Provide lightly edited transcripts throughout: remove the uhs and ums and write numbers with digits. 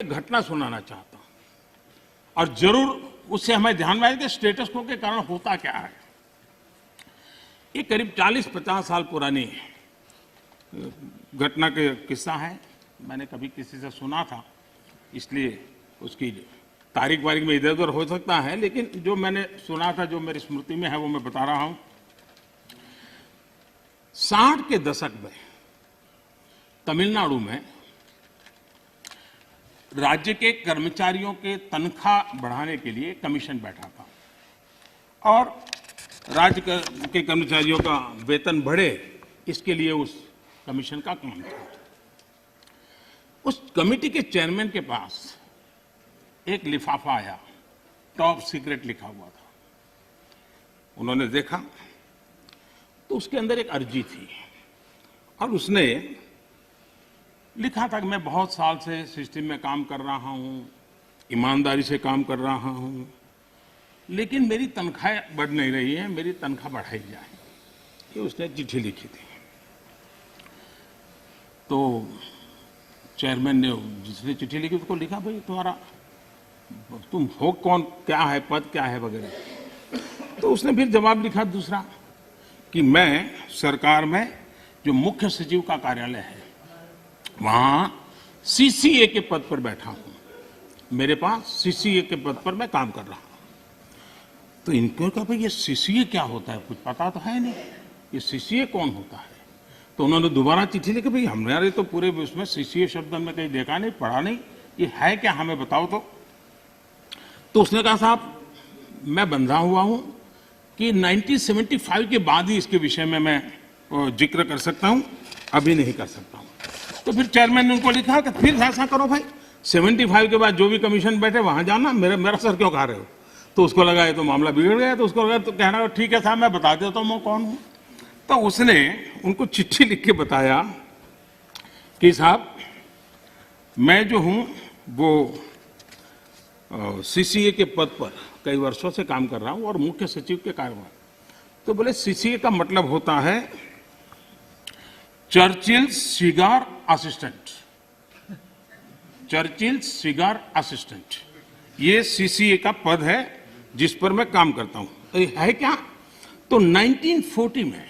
एक घटना सुनाना चाहता हूं और जरूर उससे हमें ध्यान में आए कि स्टेटस को के कारण होता क्या है। ये करीब 40-50 साल पुरानी घटना का किस्सा है। मैंने कभी किसी से सुना था, इसलिए उसकी तारीख वारीख में इधर उधर हो सकता है, लेकिन जो मैंने सुना था, जो मेरी स्मृति में है, वो मैं बता रहा हूं। 60 के दशक में तमिलनाडु में राज्य के कर्मचारियों के तनख्वाह बढ़ाने के लिए कमीशन बैठा था और राज्य के कर्मचारियों का वेतन बढ़े, इसके लिए उस कमीशन का काम था। उस कमेटी के चेयरमैन के पास एक लिफाफा आया, टॉप सीक्रेट लिखा हुआ था। उन्होंने देखा तो उसके अंदर एक अर्जी थी और उसने लिखा था कि मैं बहुत साल से सिस्टम में काम कर रहा हूं, ईमानदारी से काम कर रहा हूं, लेकिन मेरी तनख्वाह बढ़ नहीं रही है, मेरी तनख्वाह बढ़ाई जाए। ये उसने चिट्ठी लिखी थी। तो चेयरमैन ने, जिसने चिट्ठी लिखी, उसको लिखा, भाई तुम हो कौन, क्या है पद, क्या है वगैरह। तो उसने फिर जवाब लिखा दूसरा कि मैं सरकार में जो मुख्य सचिव का कार्यालय है वहां सीसीए के पद पर बैठा हूं, मेरे पास सीसीए के पद पर मैं काम कर रहा हूं। तो इनको कहा, भाई ये सीसीए क्या होता है, कुछ पता तो है नहीं, ये सीसीए कौन होता है। तो उन्होंने दोबारा चिट्ठी लिखी, भाई हमारे तो पूरे उसमें सीसीए शब्द हमने कहीं देखा नहीं, पढ़ा नहीं, ये है क्या, हमें बताओ। तो उसने कहा, साहब मैं बंधा हुआ हूं कि 1975 के बाद ही इसके विषय में मैं जिक्र कर सकता हूं, अभी नहीं कर सकता हूं। तो फिर चेयरमैन ने उनको लिखा कि फिर ऐसा करो भाई, 75 के बाद जो भी कमीशन बैठे वहां जाना, मेरा सर क्यों खा रहे हो। तो उसको लगा ये तो मामला बिगड़ गया। तो उसको लगा, तो कहना ठीक है साहब, मैं बता देता हूं मैं कौन हूं। तो उसने उनको चिट्ठी लिख के बताया कि साहब मैं जो हूं वो सीसीए के पद पर कई वर्षों से काम कर रहा हूं और मुख्य सचिव के कार्यभार। तो बोले सीसीए का मतलब होता है Churchill cigar assistant, Churchill cigar assistant, ये सीसीए का पद है जिस पर मैं काम करता हूं। तो है क्या, तो 1940 में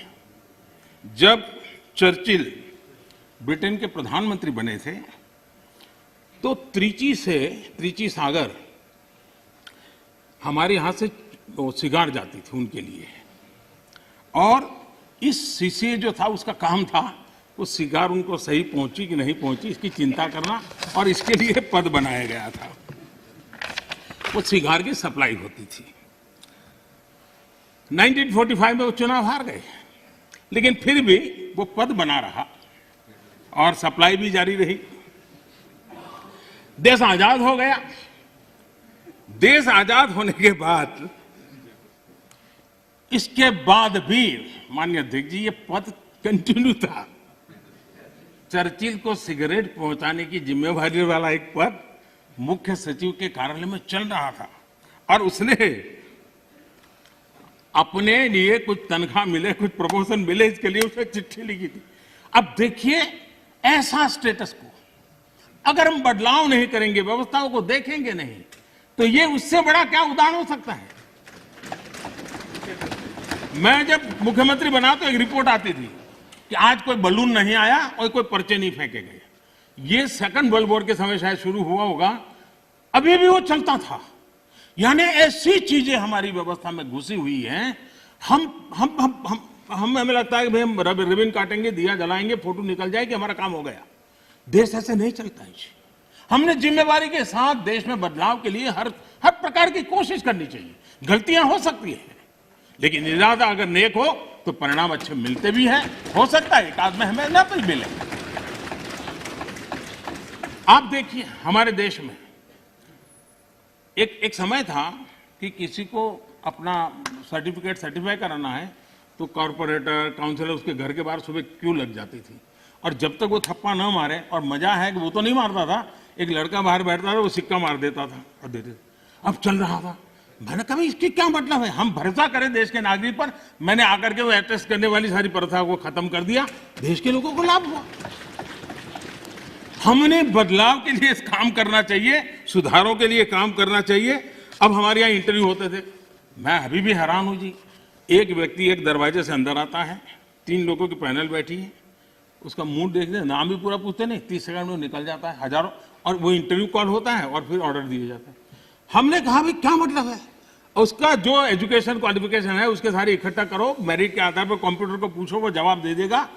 जब चर्चिल ब्रिटेन के प्रधानमंत्री बने थे तो त्रिची सागर हमारे यहां से सिगार जाती थी उनके लिए, और इस सीसीए जो था उसका काम था वो सिगार उनको सही पहुंची कि नहीं पहुंची इसकी चिंता करना, और इसके लिए पद बनाया गया था। वो सिगार की सप्लाई होती थी। 1945 में वो चुनाव हार गए, लेकिन फिर भी वो पद बना रहा और सप्लाई भी जारी रही। देश आजाद हो गया। देश आजाद होने के बाद इसके बाद भी माननीय अध्यक्ष जी ये पद कंटिन्यू था। चर्चिल को सिगरेट पहुंचाने की जिम्मेवारी वाला एक पद मुख्य सचिव के कार्यालय में चल रहा था, और उसने अपने लिए कुछ तनख्वाह मिले, कुछ प्रमोशन मिले, इसके लिए उसने चिट्ठी लिखी थी। अब देखिए ऐसा स्टेटस को अगर हम बदलाव नहीं करेंगे, व्यवस्थाओं को देखेंगे नहीं, तो ये उससे बड़ा क्या उदाहरण हो सकता है। मैं जब मुख्यमंत्री बना तो एक रिपोर्ट आती थी कि आज कोई बलून नहीं आया और कोई पर्चे नहीं फेंके गए। ये सेकंड वर्ल्ड वॉर के समय शायद शुरू हुआ होगा, अभी भी वो चलता था। यानी ऐसी चीजें हमारी व्यवस्था में घुसी हुई हैं। हमें लगता है कि भाई हम रिबन काटेंगे, दिया जलाएंगे, फोटो निकल जाएगी, हमारा काम हो गया। देश ऐसे नहीं चलता है। हमने जिम्मेवारी के साथ देश में बदलाव के लिए हर प्रकार की कोशिश करनी चाहिए। गलतियां हो सकती है, लेकिन इरादा अगर नेक हो तो परिणाम अच्छे मिलते भी हैं। हो सकता है एक आध में हमें ना भी मिले। आप देखिए हमारे देश में एक समय था कि किसी को अपना सर्टिफाई कराना है तो कॉर्पोरेटर, काउंसिलर उसके घर के बाहर सुबह क्यों लग जाती थी, और जब तक वो थप्पा न मारे, और मजा है कि वो तो नहीं मारता था, एक लड़का बाहर बैठता था, वो सिक्का मार देता था और देते। अब चल रहा था। मैंने कहा इसकी क्या मतलब है, हम भरोसा करें देश के नागरिक पर। मैंने आकर के वो अटेस्ट करने वाली सारी प्रथा को खत्म कर दिया, देश के लोगों को लाभ हुआ। हमने बदलाव के लिए काम करना चाहिए, सुधारों के लिए काम करना चाहिए। अब हमारे यहाँ इंटरव्यू होते थे, मैं अभी भी हैरान हूं जी। एक व्यक्ति एक दरवाजे से अंदर आता है, 3 लोगों की पैनल बैठी है, उसका मुंह देखने, नाम भी पूरा पूछते नहीं, 30 सेकंड में निकल जाता है हजारों, और वो इंटरव्यू कॉल होता है और फिर ऑर्डर दिए जाता है। हमने कहा भाई क्या मतलब है, उसका जो एजुकेशन क्वालिफिकेशन है उसके सारे इकट्ठा करो, मेरिट के आधार पर कंप्यूटर को पूछो, वो जवाब दे देगा।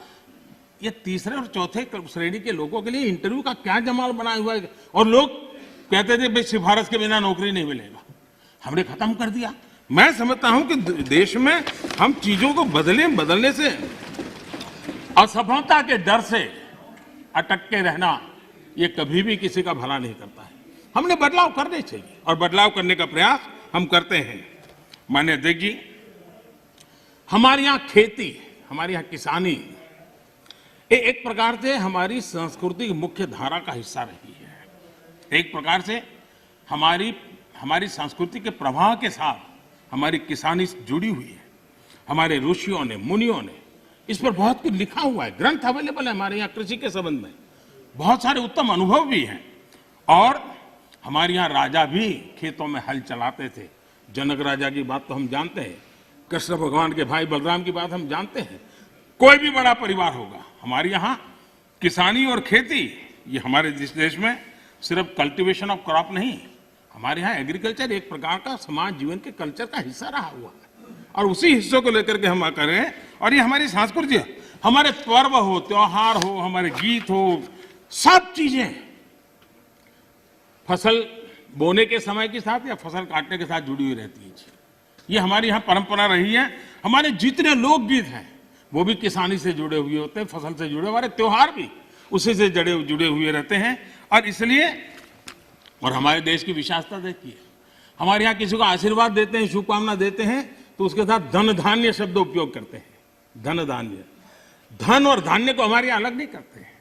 ये तीसरे और चौथे श्रेणी के लोगों के लिए इंटरव्यू का क्या जमाल बना हुआ है। और लोग कहते थे भाई सिफारिश के बिना नौकरी नहीं मिलेगा, हमने खत्म कर दिया। मैं समझता हूं कि देश में हम चीजों को बदलने से, असफलता के डर से अटक के रहना, ये कभी भी किसी का भला नहीं करता है। हमने बदलाव करने चाहिए और बदलाव करने का प्रयास हम करते हैं। माननीय अध्यक्ष जी, हमारे यहाँ खेती, हमारे यहाँ किसानी एक प्रकार से हमारी संस्कृति की मुख्य धारा का हिस्सा रही है। एक प्रकार से हमारी संस्कृति के प्रवाह के साथ हमारी किसानी जुड़ी हुई है। हमारे ऋषियों ने, मुनियों ने इस पर बहुत कुछ लिखा हुआ है, ग्रंथ अवेलेबल है हमारे यहाँ कृषि के संबंध में, बहुत सारे उत्तम अनुभव भी हैं। और हमारे यहाँ राजा भी खेतों में हल चलाते थे। जनक राजा की बात तो हम जानते हैं, कृष्ण भगवान के भाई बलराम की बात हम जानते हैं। कोई भी बड़ा परिवार होगा, हमारे यहाँ किसानी और खेती, ये हमारे देश में सिर्फ कल्टीवेशन ऑफ क्रॉप नहीं, हमारे यहाँ एग्रीकल्चर एक प्रकार का समाज जीवन के कल्चर का हिस्सा रहा हुआ है। और उसी हिस्सों को लेकर के हम कर रहे हैं। और ये हमारी संस्कृति है, हमारे पर्व हो, त्योहार हो, हमारे गीत हो, सब चीजें फसल बोने के समय के साथ या फसल काटने के साथ जुड़ी हुई रहती है। ये हमारी यहाँ परंपरा रही है। हमारे जितने लोकगीत हैं वो भी किसानी से जुड़े हुए होते हैं, फसल से जुड़े। हमारे त्योहार भी उसी से जुड़े हुए रहते हैं। और इसलिए, और हमारे देश की विशेषता देखिए, हमारे यहाँ किसी को आशीर्वाद देते हैं, शुभकामना देते हैं तो उसके साथ धन धान्य शब्द उपयोग करते हैं। धन धान्य, धन और धान्य को हमारे यहाँ अलग नहीं करते हैं।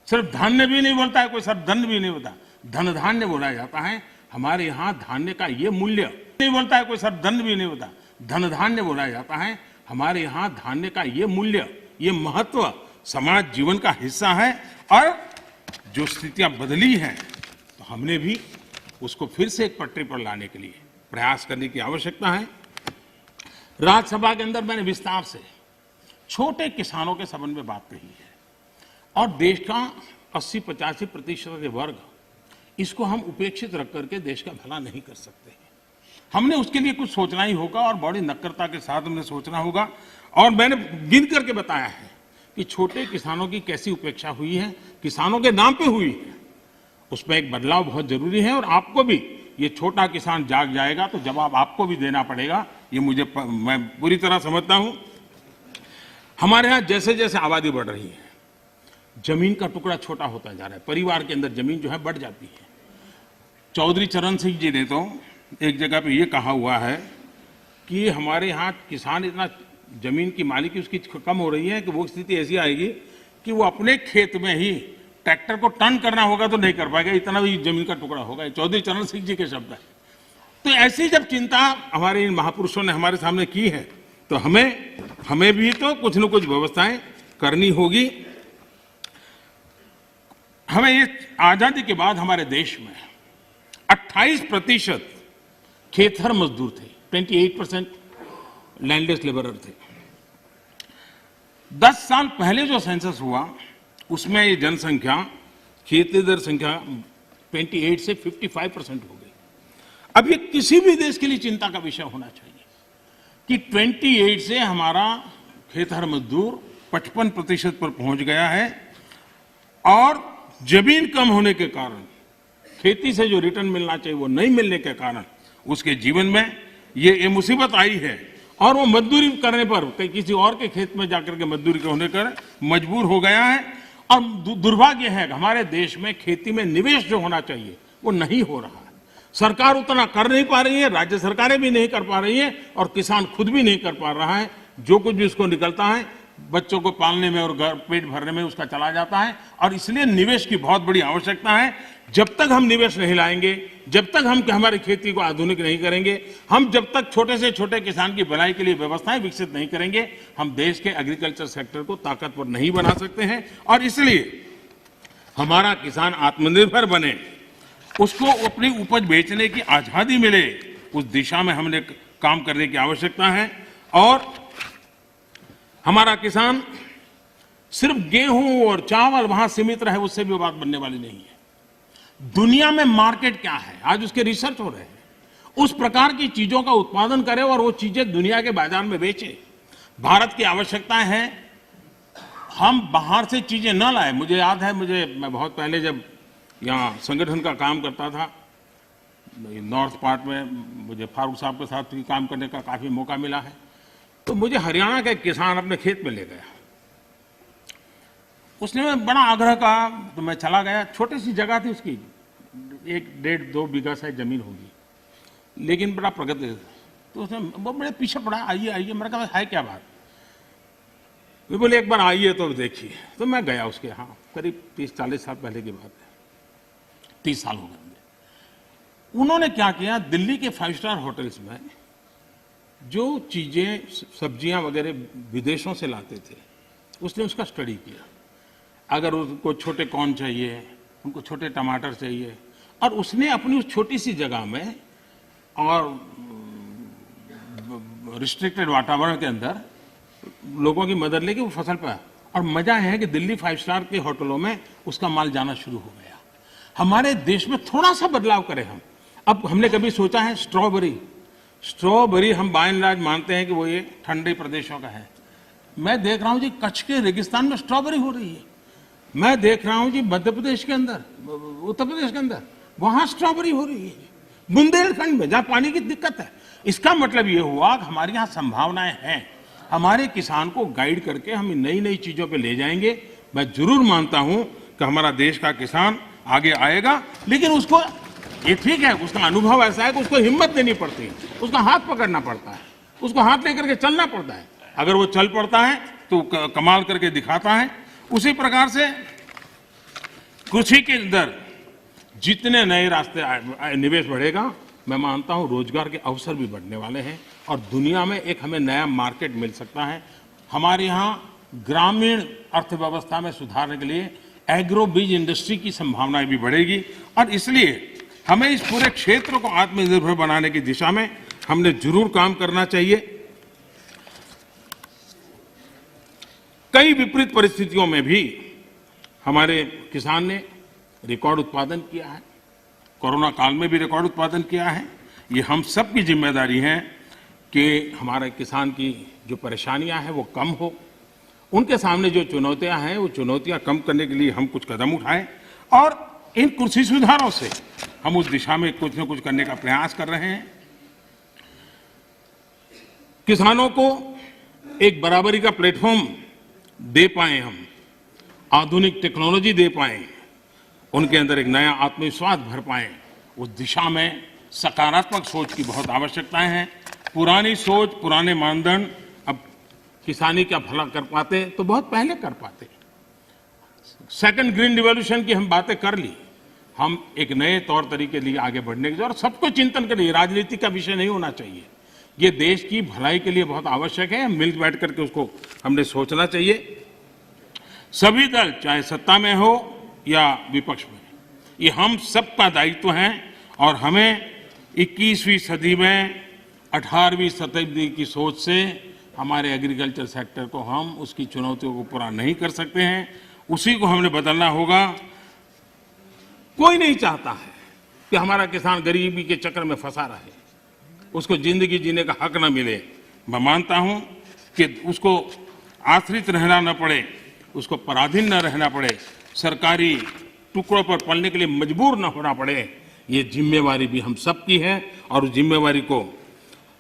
सिर्फ धान्य भी नहीं बोलता है कोई, सिर्फ धन भी नहीं बोलता, धन धान्य बोला जाता है। हमारे यहाँ धान्य का ये मूल्य नहीं बोलता है कोई, सिर्फ धन भी नहीं बोलता, धन धान्य बोला जाता है। हमारे यहाँ धान्य का ये मूल्य, ये महत्व समाज जीवन का हिस्सा है। और जो स्थितियां बदली हैं तो हमने भी उसको फिर से एक पटरी पर लाने के लिए प्रयास करने की आवश्यकता है। राज्यसभा के अंदर मैंने विस्तार से छोटे किसानों के संबंध में बात कही है। और देश का 80-85% के वर्ग, इसको हम उपेक्षित रख करके देश का भला नहीं कर सकते हैं। हमने उसके लिए कुछ सोचना ही होगा और बड़ी नक्करता के साथ हमने सोचना होगा। और मैंने गिन करके बताया है कि छोटे किसानों की कैसी उपेक्षा हुई है, किसानों के नाम पे हुई है। उसमें एक बदलाव बहुत जरूरी है। और आपको भी, ये छोटा किसान जाग जाएगा तो जवाब आपको भी देना पड़ेगा, ये मैं पूरी तरह समझता हूं। हमारे यहाँ जैसे जैसे आबादी बढ़ रही है, जमीन का टुकड़ा छोटा होता जा रहा है, परिवार के अंदर जमीन जो है बढ़ जाती है। चौधरी चरण सिंह जी ने तो एक जगह पे ये कहा हुआ है कि हमारे यहाँ किसान इतना जमीन की मालिकी उसकी कम हो रही है कि वो स्थिति ऐसी आएगी कि वो अपने खेत में ही ट्रैक्टर को टर्न करना होगा तो नहीं कर पाएगा, इतना भी जमीन का टुकड़ा होगा। चौधरी चरण सिंह जी के शब्द है। तो ऐसी जब चिंता हमारे इन महापुरुषों ने हमारे सामने की है तो हमें भी तो कुछ न कुछ व्यवस्थाएं करनी होगी। हमें ये आजादी के बाद हमारे देश में 28% खेतर मजदूर थे, 28% लैंडलेस लेबरर थे। 10 साल पहले जो सेंसस हुआ उसमें ये जनसंख्या, खेतीदार संख्या 28 से 55% हो गई। अब ये किसी भी देश के लिए चिंता का विषय होना चाहिए कि 28 से हमारा खेतर मजदूर 55% पर पहुंच गया है। और जमीन कम होने के कारण, खेती से जो रिटर्न मिलना चाहिए वो नहीं मिलने के कारण उसके जीवन में ये मुसीबत आई है। और वो मजदूरी करने पर किसी और के खेत में जाकर के मजदूरी होने कर मजबूर हो गया है। और दुर्भाग्य है कि हमारे देश में खेती में निवेश जो होना चाहिए वो नहीं हो रहा है। सरकार उतना कर नहीं पा रही है, राज्य सरकारें भी नहीं कर पा रही है और किसान खुद भी नहीं कर पा रहा है। जो कुछ भी उसको निकलता है बच्चों को पालने में और पेट भरने में उसका चला जाता है। और इसलिए निवेश की बहुत बड़ी आवश्यकता है। जब तक हम निवेश नहीं लाएंगे, जब तक हम हमारी खेती को आधुनिक नहीं करेंगे, हम जब तक छोटे से छोटे किसान की भलाई के लिए व्यवस्थाएं विकसित नहीं करेंगे, हम देश के एग्रीकल्चर सेक्टर को ताकतवर नहीं बना सकते हैं। और इसलिए हमारा किसान आत्मनिर्भर बने, उसको अपनी उपज बेचने की आजादी मिले, उस दिशा में हमने काम करने की आवश्यकता है। और हमारा किसान सिर्फ गेहूं और चावल वहां सीमित रहे, उससे भी बात बनने वाली नहीं है। दुनिया में मार्केट क्या है, आज उसके रिसर्च हो रहे हैं। उस प्रकार की चीजों का उत्पादन करें और वो चीजें दुनिया के बाजार में बेचें। भारत की आवश्यकता है हम बाहर से चीजें न लाए। मुझे याद है, मैं बहुत पहले जब यहाँ संगठन का काम करता था नॉर्थ पार्ट में, मुझे फारूक साहब के साथ भी काम करने का काफी मौका मिला है। तो मुझे हरियाणा का एक किसान अपने खेत में ले गया, उसने बड़ा आग्रह कहा, तो मैं चला गया। छोटी सी जगह थी उसकी, 1-1.5-2 बीघा शायद जमीन होगी, लेकिन बड़ा प्रगति। तो उसने वो बड़े पीछे पड़ा, आइए आइए। मैंने कहा है क्या बात? वे बोले एक बार आइए तो देखिए। तो मैं गया उसके यहाँ, करीब 30-40 साल पहले की बात है, 30 साल हो गए। उन्होंने क्या किया, दिल्ली के 5 स्टार होटल्स में जो चीजें सब्जियां वगैरह विदेशों से लाते थे, उसने उसका स्टडी किया। अगर उनको छोटे कॉर्न चाहिए, उनको छोटे टमाटर चाहिए, और उसने अपनी उस छोटी सी जगह में और रिस्ट्रिक्टेड वातावरण के अंदर लोगों की मदद लेके वो फसल पाया। और मजा है कि दिल्ली 5 स्टार के होटलों में उसका माल जाना शुरू हो गया। हमारे देश में थोड़ा सा बदलाव करें हम। अब हमने कभी सोचा है स्ट्रॉबेरी हम बाय एंड लार्ज मानते हैं कि वो ये ठंडे प्रदेशों का है। मैं देख रहा हूं जी कच्छ के रेगिस्तान में स्ट्रॉबेरी हो रही है। मैं देख रहा हूं जी मध्य प्रदेश के अंदर, उत्तर प्रदेश के अंदर, वहां स्ट्रॉबेरी हो रही है। बुंदेलखंड में जहां पानी की दिक्कत है। इसका मतलब ये हुआ कि हमारे यहाँ संभावनाएं हैं। हमारे किसान को गाइड करके हम नई नई चीजों पे ले जाएंगे। मैं जरूर मानता हूं कि हमारा देश का किसान आगे आएगा, लेकिन उसको ये ठीक है, उसका अनुभव ऐसा है कि उसको हिम्मत देनी पड़ती है, उसका हाथ पकड़ना पड़ता है, उसको हाथ लेकर के चलना पड़ता है। अगर वो चल पड़ता है तो कमाल करके दिखाता है। उसी प्रकार से कृषि के अंदर जितने नए रास्ते निवेश बढ़ेगा, मैं मानता हूं रोजगार के अवसर भी बढ़ने वाले हैं और दुनिया में एक हमें नया मार्केट मिल सकता है। हमारे यहाँ ग्रामीण अर्थव्यवस्था में सुधारने के लिए एग्रो बीज इंडस्ट्री की संभावनाएं भी बढ़ेगी और इसलिए हमें इस पूरे क्षेत्र को आत्मनिर्भर बनाने की दिशा में हमने जरूर काम करना चाहिए। कई विपरीत परिस्थितियों में भी हमारे किसान ने रिकॉर्ड उत्पादन किया है। कोरोना काल में भी रिकॉर्ड उत्पादन किया है। ये हम सब की जिम्मेदारी है कि हमारे किसान की जो परेशानियां हैं वो कम हो। उनके सामने जो चुनौतियां हैं वो चुनौतियां कम करने के लिए हम कुछ कदम उठाएं और इन कृषि सुधारों से हम उस दिशा में कुछ न कुछ करने का प्रयास कर रहे हैं। किसानों को एक बराबरी का प्लेटफॉर्म दे पाए, हम आधुनिक टेक्नोलॉजी दे पाए, उनके अंदर एक नया आत्मविश्वास भर पाए, उस दिशा में सकारात्मक सोच की बहुत आवश्यकता है। पुरानी सोच, पुराने मानदंड अब किसानी का भला कर पाते तो बहुत पहले कर पाते। सेकंड ग्रीन रिवॉल्यूशन की हम बातें कर ली, हम एक नए तौर तरीके लिए आगे बढ़ने की, और सबको चिंतन के लिए राजनीति का विषय नहीं होना चाहिए। ये देश की भलाई के लिए बहुत आवश्यक है। मिल बैठ करके उसको हमने सोचना चाहिए। सभी दल चाहे सत्ता में हो या विपक्ष में, ये हम सबका दायित्व है और हमें 21वीं सदी में 18वीं शताब्दी की सोच से हमारे एग्रीकल्चर सेक्टर को हम उसकी चुनौतियों को पूरा नहीं कर सकते हैं। उसी को हमने बदलना होगा। कोई नहीं चाहता है कि हमारा किसान गरीबी के चक्कर में फंसा रहे, उसको जिंदगी जीने का हक न मिले। मैं मानता हूं कि उसको आश्रित रहना न पड़े, उसको पराधीन न रहना पड़े, सरकारी टुकड़ों पर पलने के लिए मजबूर न होना पड़े। ये जिम्मेवारी भी हम सबकी है और उस जिम्मेवारी को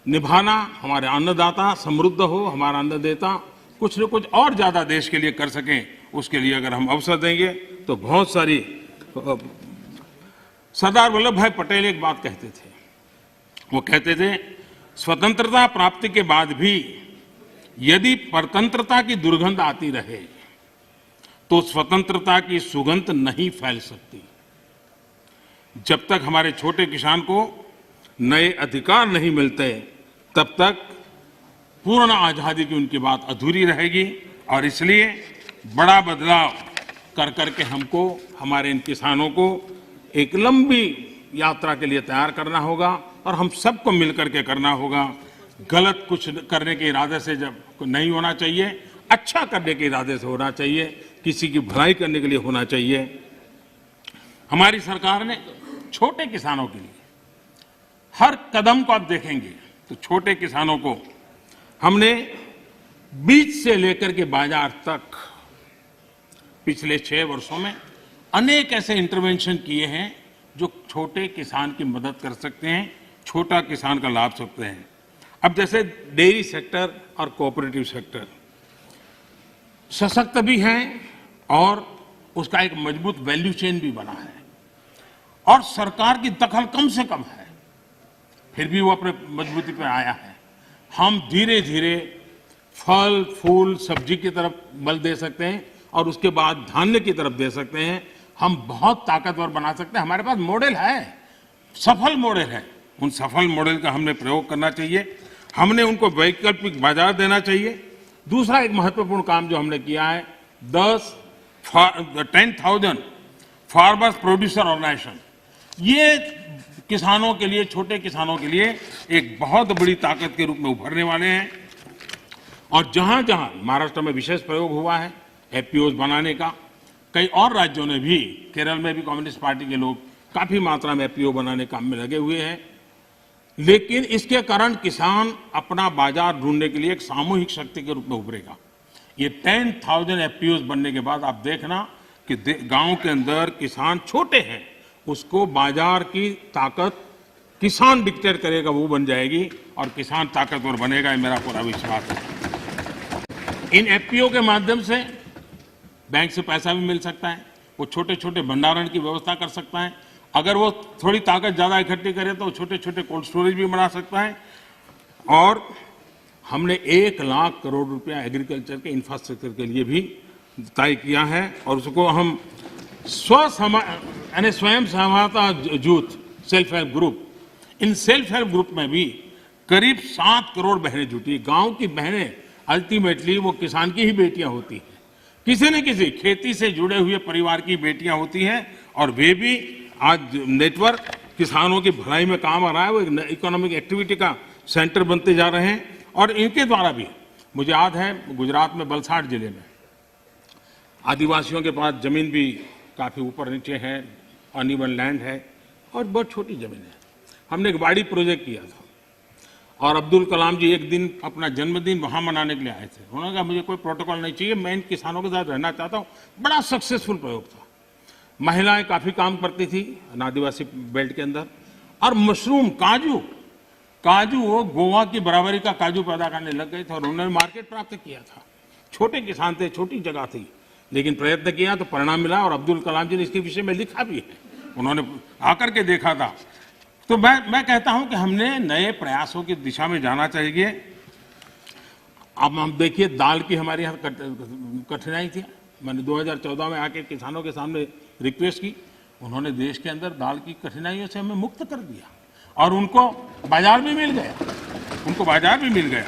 निभाना, हमारे अन्नदाता समृद्ध हो, हमारा अन्नदाता कुछ न कुछ और ज्यादा देश के लिए कर सकें, उसके लिए अगर हम अवसर देंगे तो बहुत सारी। सरदार वल्लभ भाई पटेल एक बात कहते थे, वो कहते थे स्वतंत्रता प्राप्ति के बाद भी यदि परतंत्रता की दुर्गंध आती रहे तो स्वतंत्रता की सुगंध नहीं फैल सकती। जब तक हमारे छोटे किसान को नए अधिकार नहीं मिलते तब तक पूर्ण आजादी की उनकी बात अधूरी रहेगी और इसलिए बड़ा बदलाव कर करके हमको हमारे इन किसानों को एक लंबी यात्रा के लिए तैयार करना होगा और हम सबको मिलकर के करना होगा। गलत कुछ करने के इरादे से जब नहीं होना चाहिए, अच्छा करने के इरादे से होना चाहिए, किसी की भलाई करने के लिए होना चाहिए। हमारी सरकार ने छोटे किसानों के लिए हर कदम को आप देखेंगे तो छोटे किसानों को हमने बीज से लेकर के बाजार तक पिछले 6 वर्षों में अनेक ऐसे इंटरवेंशन किए हैं जो छोटे किसान की मदद कर सकते हैं, छोटा किसान का लाभ सकते हैं। अब जैसे डेयरी सेक्टर और कोऑपरेटिव सेक्टर सशक्त भी हैं और उसका एक मजबूत वैल्यू चेन भी बना है और सरकार की दखल कम से कम है, फिर भी वो अपने मजबूती पर आया है। हम धीरे धीरे फल फूल सब्जी की तरफ बल दे सकते हैं और उसके बाद धान्य की तरफ दे सकते हैं। हम बहुत ताकतवर बना सकते हैं। हमारे पास मॉडल है, सफल मॉडल है। उन सफल मॉडल का हमने प्रयोग करना चाहिए। हमने उनको वैकल्पिक बाजार देना चाहिए। दूसरा एक महत्वपूर्ण काम जो हमने किया है, 10,000 फार्मर्स प्रोड्यूसर ऑर्गेनाइजेशन, ये किसानों के लिए, छोटे किसानों के लिए एक बहुत बड़ी ताकत के रूप में उभरने वाले हैं। और जहां जहां महाराष्ट्र में विशेष प्रयोग हुआ है एफपीओ बनाने का, कई और राज्यों ने भी, केरल में भी कम्युनिस्ट पार्टी के लोग काफी मात्रा में एफपीओ बनाने काम में लगे हुए हैं। लेकिन इसके कारण किसान अपना बाजार ढूंढने के लिए एक सामूहिक शक्ति के रूप में उभरेगा। ये 10,000 एफपीओ बनने के बाद आप देखना कि गांव के अंदर किसान छोटे हैं, उसको बाजार की ताकत किसान डिक्टेट करेगा, वो बन जाएगी और किसान ताकतवर बनेगा, ये मेरा पूरा विश्वास है। इन एफपीओ के माध्यम से बैंक से पैसा भी मिल सकता है, वो छोटे छोटे भंडारण की व्यवस्था कर सकता है। अगर वो थोड़ी ताकत ज्यादा इकट्ठी करे तो छोटे छोटे कोल्ड स्टोरेज भी बना सकता है। और हमने 1 लाख करोड़ रुपया एग्रीकल्चर के इंफ्रास्ट्रक्चर के लिए भी तय किया है और उसको हम स्वयं सहायता जूथ, सेल्फ हेल्प ग्रुप, इन सेल्फ हेल्प ग्रुप में भी करीब 7 करोड़ बहनें जुटी। गांव की बहनें अल्टीमेटली वो किसान की ही बेटियां होती हैं, किसी न किसी खेती से जुड़े हुए परिवार की बेटियां होती हैं और वे भी आज नेटवर्क किसानों की भलाई में काम आ रहा है। वो एक इकोनॉमिक एक्टिविटी का सेंटर बनते जा रहे हैं और इनके द्वारा भी, मुझे याद है गुजरात में वलसाड जिले में आदिवासियों के पास जमीन भी काफी ऊपर नीचे है, अनइवन लैंड है और बहुत छोटी जमीन है। हमने एक बाड़ी प्रोजेक्ट किया था और अब्दुल कलाम जी एक दिन अपना जन्मदिन वहां मनाने के लिए आए थे। उन्होंने कहा मुझे कोई प्रोटोकॉल नहीं चाहिए, मैं इन किसानों के साथ रहना चाहता हूं। बड़ा सक्सेसफुल प्रयोग था। महिलाएं काफी काम करती थी आदिवासी बेल्ट के अंदर और मशरूम, काजू वो गोवा की बराबरी का काजू पैदा करने लग गए थे और उन्होंने मार्केट प्राप्त किया था। छोटे किसान थे, छोटी जगह थी, लेकिन प्रयत्न किया तो परिणाम मिला और अब्दुल कलाम जी ने इसके विषय में लिखा भी है। उन्होंने आकर के देखा था। तो मैं कहता हूं कि हमने नए प्रयासों की दिशा में जाना चाहिए। अब हम देखिए, दाल की हमारे यहाँ कठिनाई थी। मैंने 2014 में आके किसानों के सामने रिक्वेस्ट की, उन्होंने देश के अंदर दाल की कठिनाइयों से हमें मुक्त कर दिया और उनको बाजार भी मिल गया।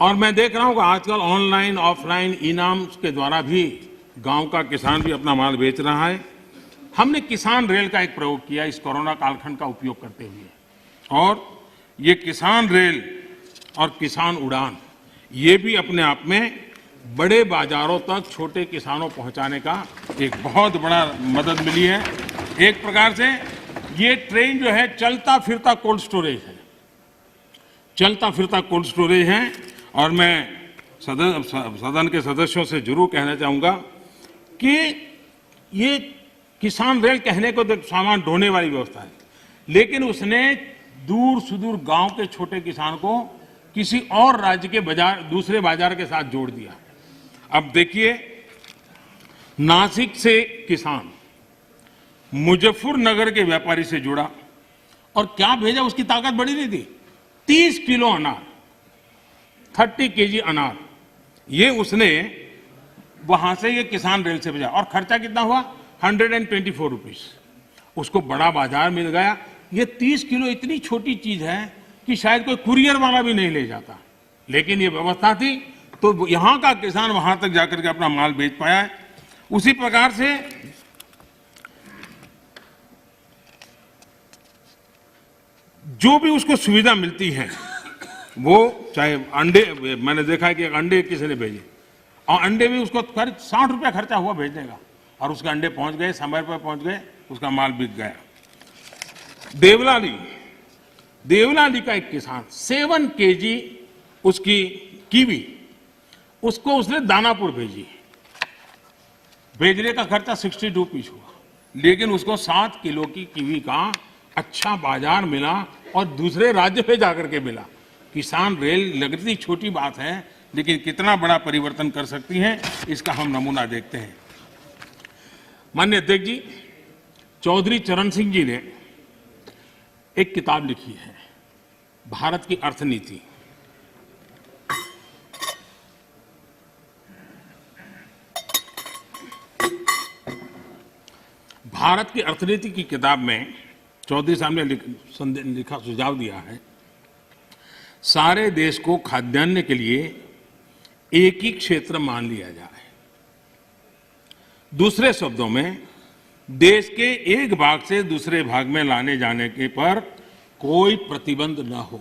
और मैं देख रहा हूं कि आजकल ऑनलाइन ऑफलाइन इनाम के द्वारा भी गांव का किसान भी अपना माल बेच रहा है। हमने किसान रेल का एक प्रयोग किया इस कोरोना कालखंड का उपयोग करते हुए, और ये किसान रेल और किसान उड़ान, ये भी अपने आप में बड़े बाजारों तक छोटे किसानों पहुंचाने का एक बहुत बड़ा मदद मिली है। एक प्रकार से ये ट्रेन जो है चलता फिरता कोल्ड स्टोरेज है। और मैं सदन के सदस्यों से जरूर कहना चाहूंगा कि ये किसान रेल कहने को तो सामान ढोने वाली व्यवस्था है, लेकिन उसने दूर सुदूर गांव के छोटे किसान को किसी और राज्य के दूसरे बाजार के साथ जोड़ दिया। अब देखिए, नासिक से किसान मुजफ्फरनगर के व्यापारी से जुड़ा और क्या भेजा, उसकी ताकत बड़ी नहीं थी। 30 किलो अनार, 30 केजी अनार, ये उसने वहां से ये किसान रेल से भेजा और खर्चा कितना हुआ, 124 रुपीज। उसको बड़ा बाजार मिल गया। ये 30 किलो इतनी छोटी चीज है कि शायद कोई कुरियर वाला भी नहीं ले जाता, लेकिन ये व्यवस्था थी तो यहां का किसान वहां तक जाकर के अपना माल बेच पाया है। उसी प्रकार से जो भी उसको सुविधा मिलती है, वो चाहे अंडे, मैंने देखा है कि एक अंडे किसी ने भेजे और अंडे भी उसको करीब 60 रुपया खर्चा हुआ भेजने का, और उसके अंडे पहुंच गए, समय पर पहुंच गए, उसका माल बिक गया। देवलाली का एक किसान 7 केजी उसकी कीवी, उसको उसने दानापुर भेजी। भेजने का खर्चा 60 रुपीज हुआ, लेकिन उसको 7 किलो की कीवी का अच्छा बाजार मिला और दूसरे राज्य में जाकर के मिला। किसान रेल लगती छोटी बात है, लेकिन कितना बड़ा परिवर्तन कर सकती है, इसका हम नमूना देखते हैं। माननीय अध्यक्ष जी, चौधरी चरण सिंह जी ने एक किताब लिखी है, भारत की अर्थनीति। भारत की अर्थनीति की किताब में चौधरी साहब ने लिखा सुझाव दिया है, सारे देश को खाद्यान्न के लिए एक ही क्षेत्र मान लिया जाए। दूसरे शब्दों में, देश के एक भाग से दूसरे भाग में लाने जाने के पर कोई प्रतिबंध न हो।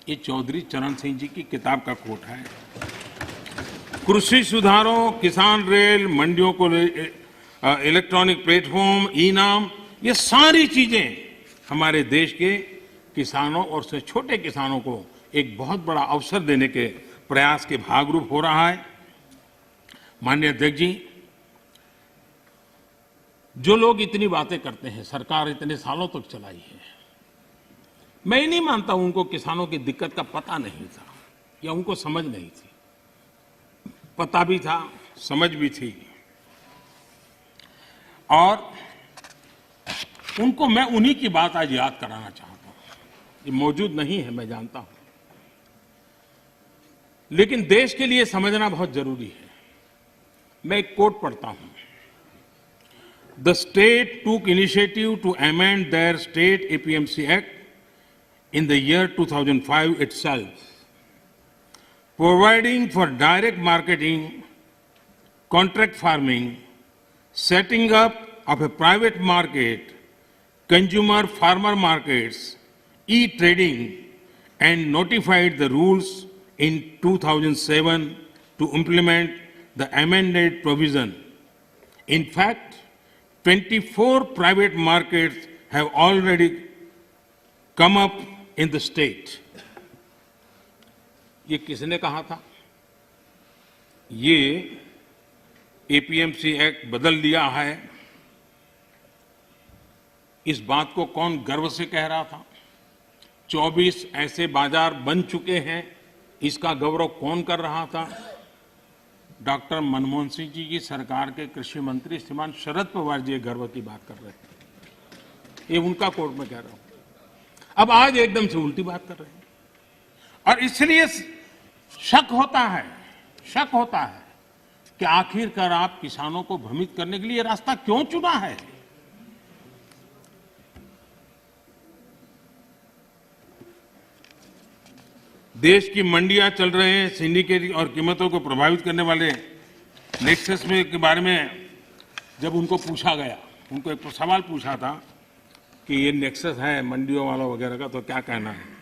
ये चौधरी चरण सिंह जी की किताब का कोट है। कृषि सुधारों, किसान रेल, मंडियों को इलेक्ट्रॉनिक प्लेटफॉर्म, ई नाम, ये सारी चीजें हमारे देश के किसानों और से छोटे किसानों को एक बहुत बड़ा अवसर देने के प्रयास के भागरूप हो रहा है। माननीय अध्यक्ष जी, जो लोग इतनी बातें करते हैं, सरकार इतने सालों तक चलाई है, मैं नहीं मानता उनको किसानों की दिक्कत का पता नहीं था या उनको समझ नहीं थी। पता भी था, समझ भी थी, और उनको मैं उन्हीं की बात आज याद कराना चाहता हूं। ये मौजूद नहीं है, मैं जानता हूं, लेकिन देश के लिए समझना बहुत जरूरी है। मैं एक कोट पढ़ता हूं। The state took initiative to amend their state APMC act in the year 2005 itself, providing for direct marketing, contract farming, setting up of a private market, consumer farmer markets, e-trading, and notified the rules in 2007 to implement the amended provision. In fact, 24 private markets have already come up in the state. ये किसने कहा था? ये APMC act बदल दिया है, इस बात को कौन गर्व से कह रहा था? 24 ऐसे बाजार बन चुके हैं, इसका गौरव कौन कर रहा था? डॉक्टर मनमोहन सिंह जी की सरकार के कृषि मंत्री श्रीमान शरद पवार जी गर्व की बात कर रहे थे। ये उनका कोर्ट में कह रहा हूं। अब आज एकदम से उल्टी बात कर रहे हैं, और इसलिए शक होता है कि आखिरकार आप किसानों को भ्रमित करने के लिए रास्ता क्यों चुना है? देश की मंडियां चल रहे हैं, सिंडिकेट और कीमतों को प्रभावित करने वाले नेक्सस में के बारे में जब उनको पूछा गया, उनको एक सवाल पूछा था कि ये नेक्सस है मंडियों वालों वगैरह का, तो क्या कहना है?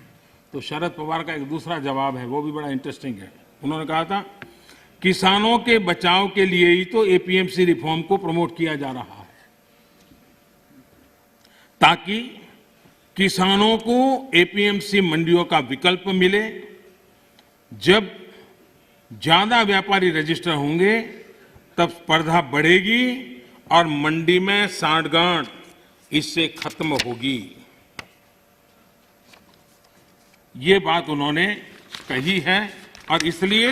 तो शरद पवार का एक दूसरा जवाब है, वो भी बड़ा इंटरेस्टिंग है। उन्होंने कहा था, किसानों के बचाव के लिए ही तो एपीएमसी रिफॉर्म को प्रमोट किया जा रहा है, ताकि किसानों को एपीएमसी मंडियों का विकल्प मिले। जब ज्यादा व्यापारी रजिस्टर होंगे, तब स्पर्धा बढ़ेगी और मंडी में सांठगांठ इससे खत्म होगी। ये बात उन्होंने कही है, और इसलिए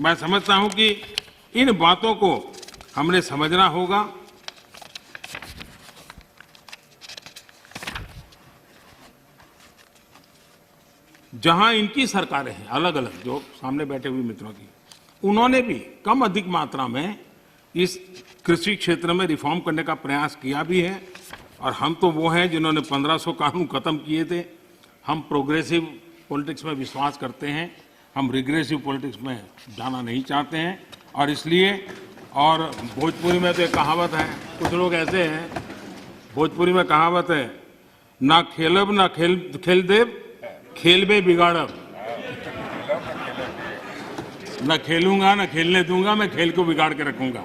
मैं समझता हूं कि इन बातों को हमने समझना होगा। जहां इनकी सरकारें हैं अलग अलग, जो सामने बैठे हुए मित्रों की, उन्होंने भी कम अधिक मात्रा में इस कृषि क्षेत्र में रिफॉर्म करने का प्रयास किया भी है, और हम तो वो हैं जिन्होंने 1500 कानून खत्म किए थे। हम प्रोग्रेसिव पॉलिटिक्स में विश्वास करते हैं, हम रिग्रेसिव पॉलिटिक्स में जाना नहीं चाहते हैं और इसलिए, और भोजपुरी में तो एक कहावत है, कुछ लोग ऐसे हैं, भोजपुरी में कहावत है, ना खेलब ना खेल देव, खेलबे बिगाड़ब। न खेलूंगा न खेलने दूंगा, मैं खेल को बिगाड़ के रखूंगा।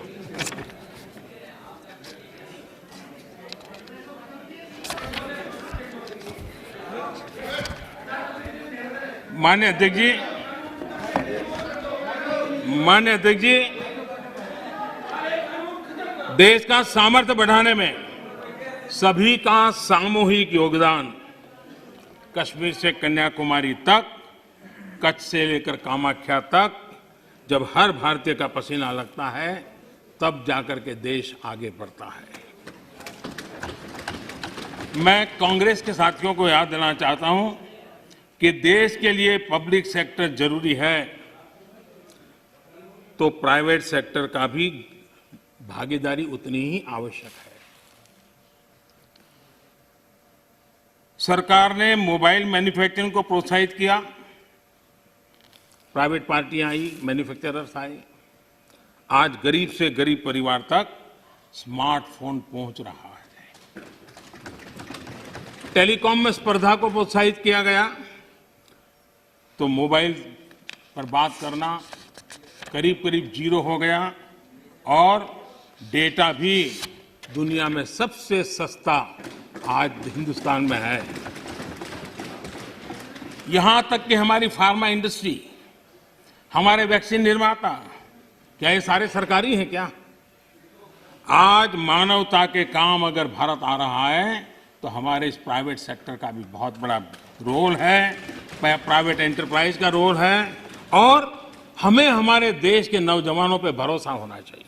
माननीय अध्यक्ष जी, देश का सामर्थ्य बढ़ाने में सभी का सामूहिक योगदान, कश्मीर से कन्याकुमारी तक, कच्छ से लेकर कामाख्या तक, जब हर भारतीय का पसीना लगता है तब जाकर के देश आगे बढ़ता है। मैं कांग्रेस के साथियों को याद दिलाना चाहता हूं कि देश के लिए पब्लिक सेक्टर जरूरी है तो प्राइवेट सेक्टर का भी भागीदारी उतनी ही आवश्यक है। सरकार ने मोबाइल मैन्युफैक्चरिंग को प्रोत्साहित किया, प्राइवेट पार्टियां आई, मैन्युफैक्चरर्स आए। आज गरीब से गरीब परिवार तक स्मार्टफोन पहुंच रहा है। टेलीकॉम में स्पर्धा को प्रोत्साहित किया गया तो मोबाइल पर बात करना करीब करीब जीरो हो गया और डेटा भी दुनिया में सबसे सस्ता आज हिंदुस्तान में है। यहां तक कि हमारी फार्मा इंडस्ट्री, हमारे वैक्सीन निर्माता, क्या ये सारे सरकारी हैं क्या? आज मानवता के काम अगर भारत आ रहा है तो हमारे इस प्राइवेट सेक्टर का भी बहुत बड़ा रोल है, प्राइवेट एंटरप्राइज का रोल है और हमें हमारे देश के नौजवानों पर भरोसा होना चाहिए।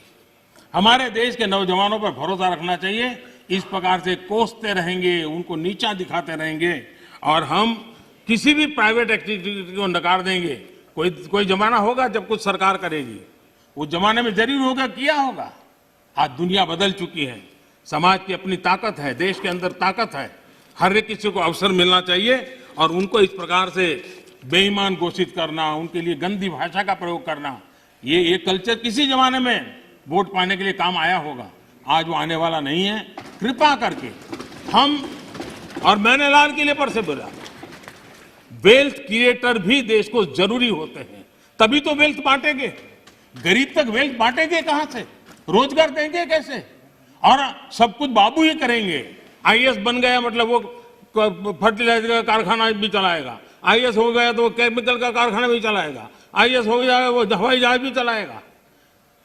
हमारे देश के नौजवानों पर भरोसा रखना चाहिए। इस प्रकार से कोसते रहेंगे, उनको नीचा दिखाते रहेंगे और हम किसी भी प्राइवेट एक्टिविटी को नकार देंगे। कोई जमाना होगा जब कुछ सरकार करेगी, उस जमाने में जरूर होगा, किया होगा। आज दुनिया बदल चुकी है, समाज की अपनी ताकत है, देश के अंदर ताकत है। हर एक किसी को अवसर मिलना चाहिए और उनको इस प्रकार से बेईमान घोषित करना, उनके लिए गंदी भाषा का प्रयोग करना, ये कल्चर किसी जमाने में वोट पाने के लिए काम आया होगा, आज वो आने वाला नहीं है। कृपा करके हम, और मैंने लाल किले पर से बोला, वेल्थ क्रिएटर भी देश को जरूरी होते हैं, तभी तो वेल्थ बांटेंगे। गरीब तक वेल्थ बांटेंगे कहां से, रोजगार देंगे कैसे? और सब कुछ बाबू ही करेंगे। आईएएस बन गया मतलब वो फर्टिलाइजर का कारखाना भी चलाएगा, आईएएस हो गया तो वो केमिकल का कारखाना भी चलाएगा, आईएएस हो गया वो हवाई जहाज भी चलाएगा।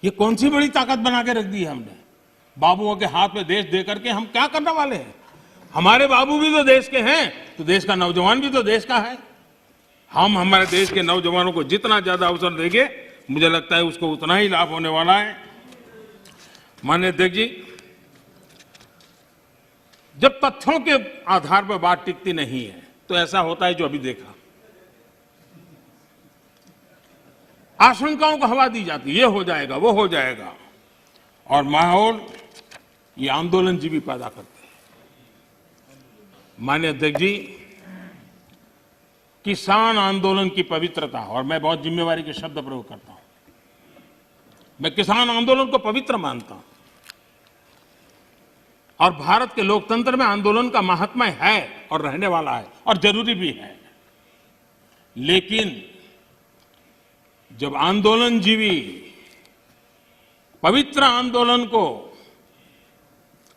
ये कौन सी बड़ी ताकत बना के रख दी है हमने? बाबुओं के हाथ में देश दे करके हम क्या करने वाले हैं? हमारे बाबू भी तो देश के हैं, तो देश का नौजवान भी तो देश का है। हम हमारे देश के नौजवानों को जितना ज्यादा अवसर देंगे, मुझे लगता है उसको उतना ही लाभ होने वाला है। माननीय अध्यक्ष जी, जब तथ्यों के आधार पर बात टिकती नहीं है तो ऐसा होता है जो अभी देखा, आशंकाओं को हवा दी जाती है, ये हो जाएगा वो हो जाएगा, और माहौल ये आंदोलनजीवी पैदा करते हैं। माननीय अध्यक्ष जी, किसान आंदोलन की पवित्रता, और मैं बहुत जिम्मेवारी के शब्द प्रयोग करता हूं, मैं किसान आंदोलन को पवित्र मानता हूं और भारत के लोकतंत्र में आंदोलन का महात्म्य है और रहने वाला है और जरूरी भी है। लेकिन जब आंदोलनजीवी पवित्र आंदोलन को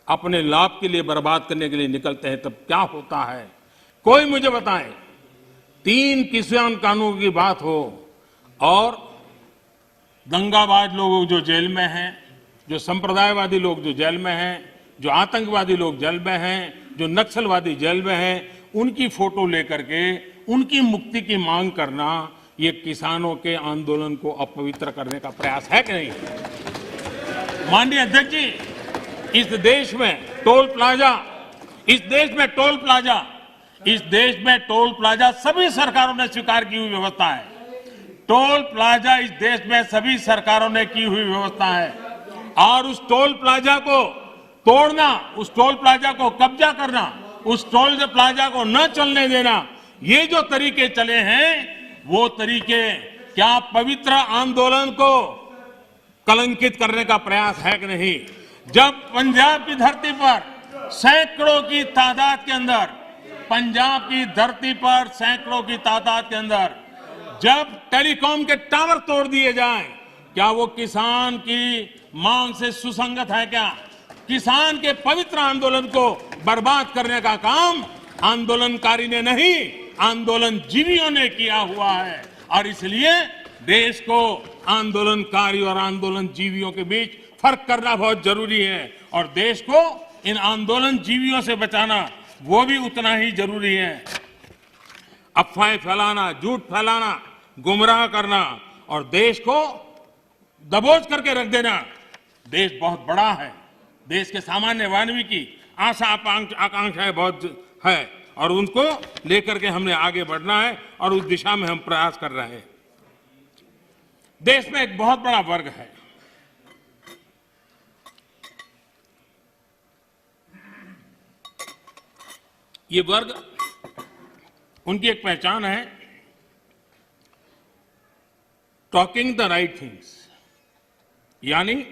अपने लाभ के लिए बर्बाद करने के लिए निकलते हैं तब क्या होता है? कोई मुझे बताए। 3 किसान कानून की बात हो और दंगाबाज लोग जो जेल में हैं, जो संप्रदायवादी लोग जो जेल में हैं, जो आतंकवादी लोग जेल में हैं, जो नक्सलवादी जेल में हैं, उनकी फोटो लेकर के उनकी मुक्ति की मांग करना, ये किसानों के आंदोलन को अपवित्र करने का प्रयास है कि नहीं? माननीय अध्यक्ष जी, इस देश में टोल प्लाजा सभी सरकारों ने स्वीकार की हुई व्यवस्था है। टोल प्लाजा इस देश में सभी सरकारों ने की हुई व्यवस्था है और उस टोल प्लाजा को तोड़ना, उस टोल प्लाजा को कब्जा करना, उस टोल प्लाजा को न चलने देना, ये जो तरीके चले हैं, वो तरीके क्या पवित्र आंदोलन को कलंकित करने का प्रयास है कि नहीं? जब पंजाब की धरती पर सैकड़ों की तादाद के अंदर, पंजाब की धरती पर सैकड़ों की तादाद के अंदर जब टेलीकॉम के टावर तोड़ दिए जाएं, क्या वो किसान की मांग से सुसंगत है? क्या किसान के पवित्र आंदोलन को बर्बाद करने का काम आंदोलनकारी ने नहीं, आंदोलन जीवियों ने किया हुआ है। और इसलिए देश को आंदोलनकारी और आंदोलन जीवियों के बीच फर्क करना बहुत जरूरी है, और देश को इन आंदोलन जीवियों से बचाना वो भी उतना ही जरूरी है। अफवाहें फैलाना, झूठ फैलाना, गुमराह करना और देश को दबोच करके रख देना, देश बहुत बड़ा है, देश के सामान्य मानवी की आशा आकांक्षाएं बहुत है और उनको लेकर के हमने आगे बढ़ना है और उस दिशा में हम प्रयास कर रहे हैं। देश में एक बहुत बड़ा वर्ग है, ये वर्ग, उनकी एक पहचान है टॉकिंग द राइट थिंग्स, यानी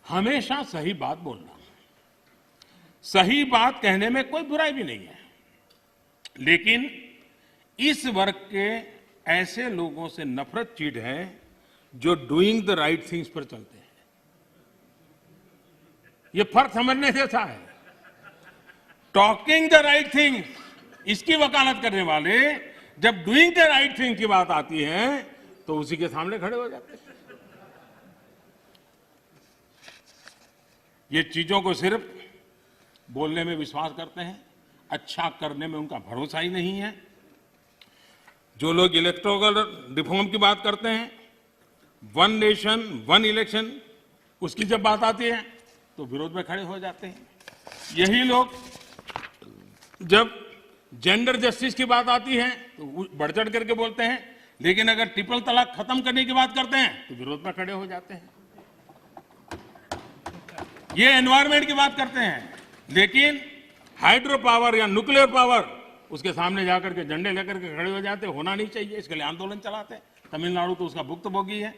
हमेशा सही बात बोलना। सही बात कहने में कोई बुराई भी नहीं है, लेकिन इस वर्ग के ऐसे लोगों से नफरत चीड़ है जो डूइंग द राइट थिंग्स पर चलते हैं। यह फर्क समझने जैसा है। टॉकिंग द राइट थिंग, इसकी वकालत करने वाले जब डूइंग द राइट थिंग की बात आती है तो उसी के सामने खड़े हो जाते हैं। ये चीजों को सिर्फ बोलने में विश्वास करते हैं, अच्छा करने में उनका भरोसा ही नहीं है। जो लोग इलेक्टोरल रिफॉर्म की बात करते हैं, वन नेशन वन इलेक्शन, उसकी जब बात आती है तो विरोध में खड़े हो जाते हैं। यही लोग जब जेंडर जस्टिस की बात आती है तो बढ़ चढ़ करके बोलते हैं, लेकिन अगर ट्रिपल तलाक खत्म करने की बात करते हैं तो विरोध में खड़े हो जाते हैं। ये एनवायरमेंट की बात करते हैं, लेकिन हाइड्रो पावर या न्यूक्लियर पावर, उसके सामने जाकर के झंडे लेकर के खड़े हो जाते, होना नहीं चाहिए, इसके लिए आंदोलन चलाते हैं। तमिलनाडु तो उसका भुक्तभोगी है।